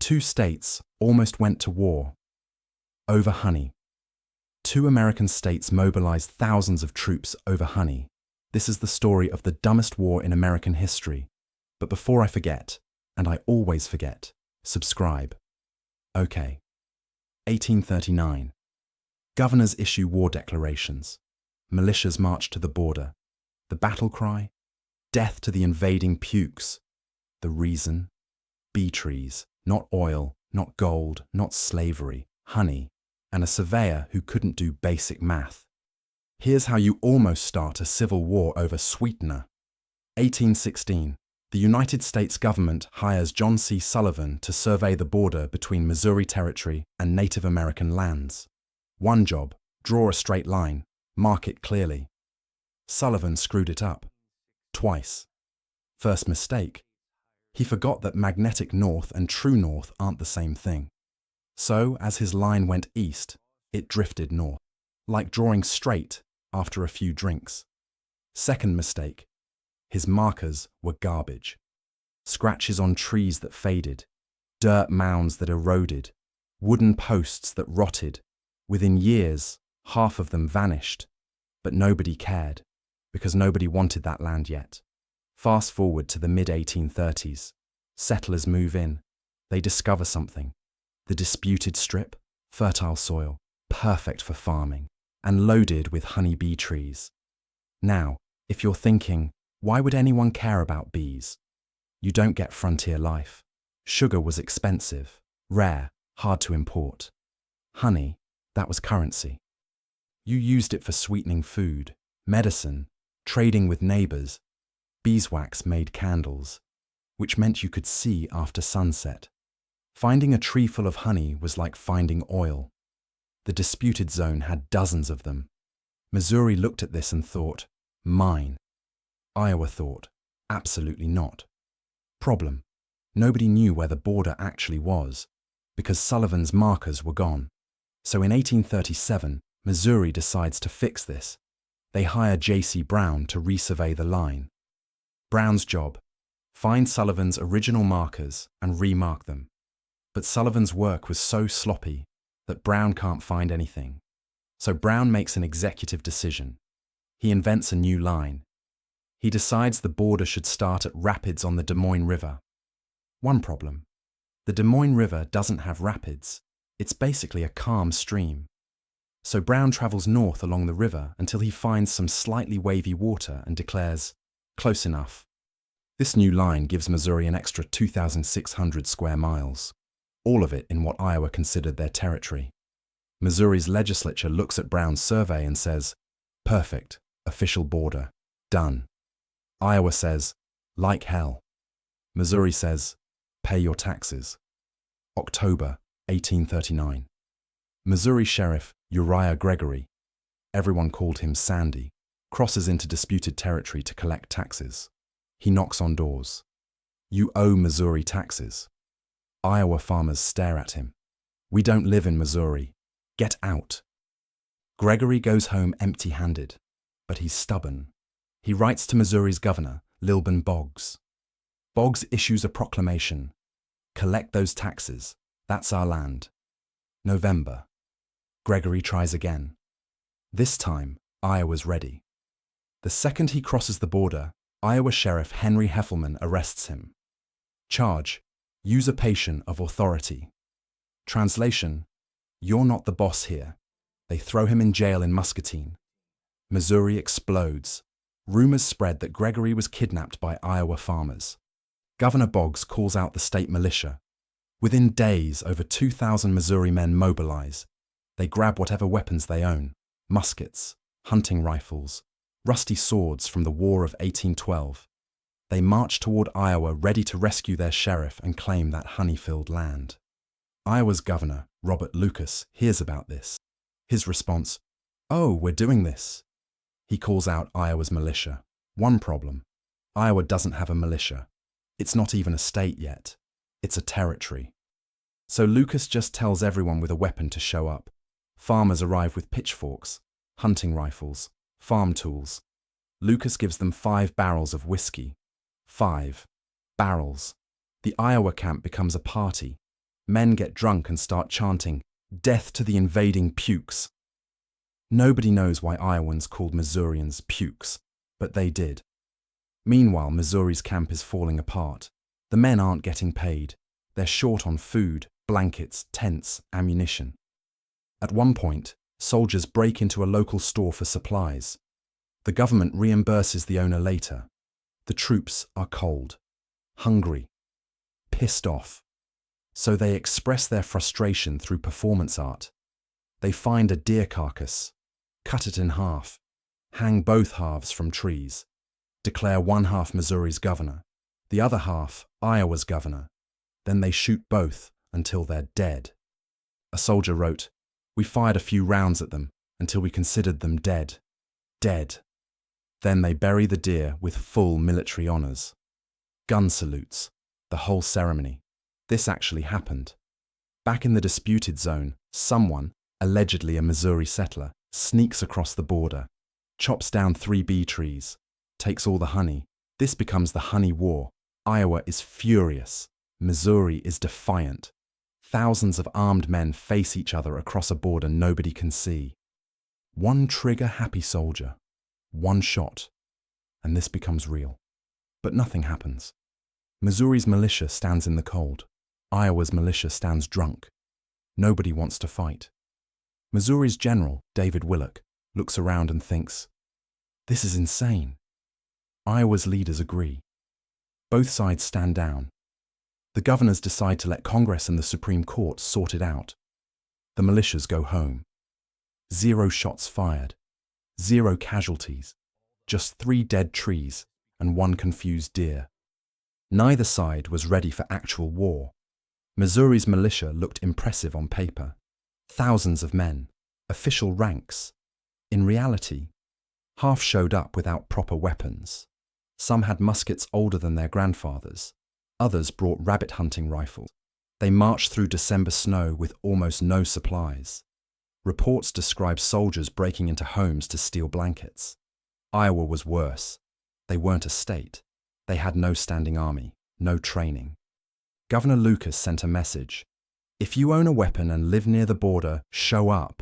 Two states almost went to war over honey. Two American states mobilized thousands of troops over honey. This is the story of the dumbest war in American history. But before I forget, and I always forget, subscribe. Okay. 1839. Governors issue war declarations. Militias march to the border. The battle cry? Death to the invading pukes. The reason? Bee trees, not oil, not gold, not slavery, honey, and a surveyor who couldn't do basic math. Here's how you almost start a civil war over sweetener. 1816. The United States government hires John C. Sullivan to survey the border between Missouri Territory and Native American lands. One job, draw a straight line, mark it clearly. Sullivan screwed it up. Twice. First mistake. He forgot that magnetic north and true north aren't the same thing. So, as his line went east, it drifted north, like drawing straight after a few drinks. Second mistake. His markers were garbage. Scratches on trees that faded, dirt mounds that eroded, wooden posts that rotted. Within years, half of them vanished. But nobody cared, because nobody wanted that land yet. Fast forward to the mid-1830s. Settlers move in. They discover something. The disputed strip, fertile soil, perfect for farming, and loaded with honeybee trees. Now, if you're thinking, why would anyone care about bees? You don't get frontier life. Sugar was expensive, rare, hard to import. Honey, that was currency. You used it for sweetening food, medicine, trading with neighbors. Beeswax made candles, which meant you could see after sunset. Finding a tree full of honey was like finding oil. The disputed zone had dozens of them. Missouri looked at this and thought, mine. Iowa thought, absolutely not. Problem: nobody knew where the border actually was, because Sullivan's markers were gone. So in 1837, Missouri decides to fix this. They hire J.C. Brown to resurvey the line. Brown's job: find Sullivan's original markers and remark them. But Sullivan's work was so sloppy that Brown can't find anything. So Brown makes an executive decision. He invents a new line. He decides the border should start at rapids on the Des Moines River. One problem: the Des Moines River doesn't have rapids. It's basically a calm stream. So Brown travels north along the river until he finds some slightly wavy water and declares, close enough. This new line gives Missouri an extra 2,600 square miles, all of it in what Iowa considered their territory. Missouri's legislature looks at Brown's survey and says, perfect, official border, done. Iowa says, like hell. Missouri says, pay your taxes. October 1839. Missouri Sheriff Uriah Gregory, everyone called him Sandy, crosses into disputed territory to collect taxes. He knocks on doors. You owe Missouri taxes. Iowa farmers stare at him. We don't live in Missouri. Get out. Gregory goes home empty-handed, but he's stubborn. He writes to Missouri's governor, Lilburn Boggs. Boggs issues a proclamation. Collect those taxes. That's our land. November. Gregory tries again. This time, Iowa's ready. The second he crosses the border, Iowa Sheriff Henry Heffelman arrests him. Charge: usurpation of authority. Translation: you're not the boss here. They throw him in jail in Muscatine. Missouri explodes. Rumors spread that Gregory was kidnapped by Iowa farmers. Governor Boggs calls out the state militia. Within days, over 2,000 Missouri men mobilize. They grab whatever weapons they own: muskets, hunting rifles, rusty swords from the War of 1812. They march toward Iowa ready to rescue their sheriff and claim that honey-filled land. Iowa's governor, Robert Lucas, hears about this. His response: oh, we're doing this. He calls out Iowa's militia. One problem: Iowa doesn't have a militia. It's not even a state yet. It's a territory. So Lucas just tells everyone with a weapon to show up. Farmers arrive with pitchforks, hunting rifles, farm tools. Lucas gives them 5 barrels of whiskey. 5 barrels. The Iowa camp becomes a party. Men get drunk and start chanting, "Death to the invading pukes." Nobody knows why Iowans called Missourians pukes, but they did. Meanwhile, Missouri's camp is falling apart. The men aren't getting paid. They're short on food, blankets, tents, ammunition. At one point, soldiers break into a local store for supplies. The government reimburses the owner later. The troops are cold, hungry, pissed off. So they express their frustration through performance art. They find a deer carcass, cut it in half, hang both halves from trees, declare one half Missouri's governor, the other half Iowa's governor. Then they shoot both until they're dead. A soldier wrote, "We fired a few rounds at them until we considered them dead. Dead." Then they bury the deer with full military honors. Gun salutes, the whole ceremony. This actually happened. Back in the disputed zone, someone, allegedly a Missouri settler, sneaks across the border, chops down 3 bee trees, takes all the honey. This becomes the honey war. Iowa is furious. Missouri is defiant. Thousands of armed men face each other across a border nobody can see. One trigger-happy soldier, one shot, and this becomes real. But nothing happens. Missouri's militia stands in the cold. Iowa's militia stands drunk. Nobody wants to fight. Missouri's general, David Willock, looks around and thinks, "This is insane." Iowa's leaders agree. Both sides stand down. The governors decide to let Congress and the Supreme Court sort it out. The militias go home. 0 shots fired. 0 casualties. Just 3 dead trees and 1 confused deer. Neither side was ready for actual war. Missouri's militia looked impressive on paper. Thousands of men, official ranks. In reality, half showed up without proper weapons. Some had muskets older than their grandfathers. Others brought rabbit hunting rifles. They marched through December snow with almost no supplies. Reports describe soldiers breaking into homes to steal blankets. Iowa was worse. They weren't a state. They had no standing army, no training. Governor Lucas sent a message. "If you own a weapon and live near the border, show up."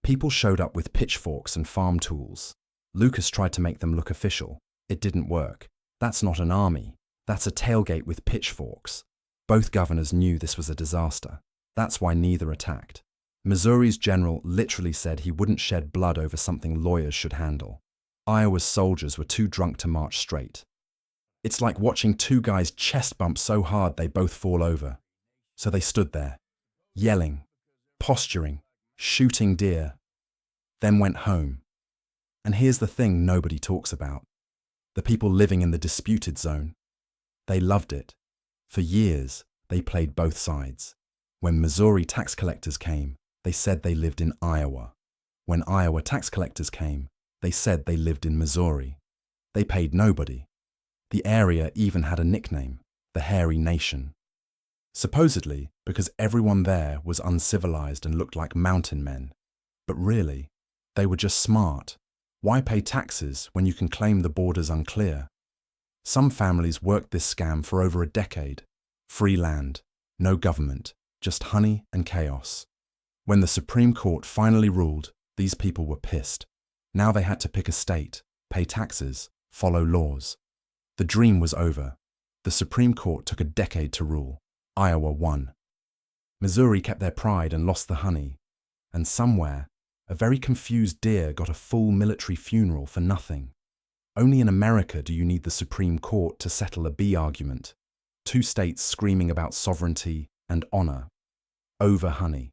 People showed up with pitchforks and farm tools. Lucas tried to make them look official. It didn't work. That's not an army. That's a tailgate with pitchforks. Both governors knew this was a disaster. That's why neither attacked. Missouri's general literally said he wouldn't shed blood over something lawyers should handle. Iowa's soldiers were too drunk to march straight. It's like watching 2 guys chest bump so hard they both fall over. So they stood there, yelling, posturing, shooting deer, then went home. And here's the thing nobody talks about. The people living in the disputed zone. They loved it. For years, they played both sides. When Missouri tax collectors came, they said they lived in Iowa. When Iowa tax collectors came, they said they lived in Missouri. They paid nobody. The area even had a nickname, the Hairy Nation. Supposedly because everyone there was uncivilized and looked like mountain men. But really, they were just smart. Why pay taxes when you can claim the border's unclear? Some families worked this scam for over a decade. Free land, no government, just honey and chaos. When the Supreme Court finally ruled, these people were pissed. Now they had to pick a state, pay taxes, follow laws. The dream was over. The Supreme Court took a decade to rule. Iowa won. Missouri kept their pride and lost the honey. And somewhere, a very confused deer got a full military funeral for nothing. Only in America do you need the Supreme Court to settle a bee argument. 2 states screaming about sovereignty and honor over honey.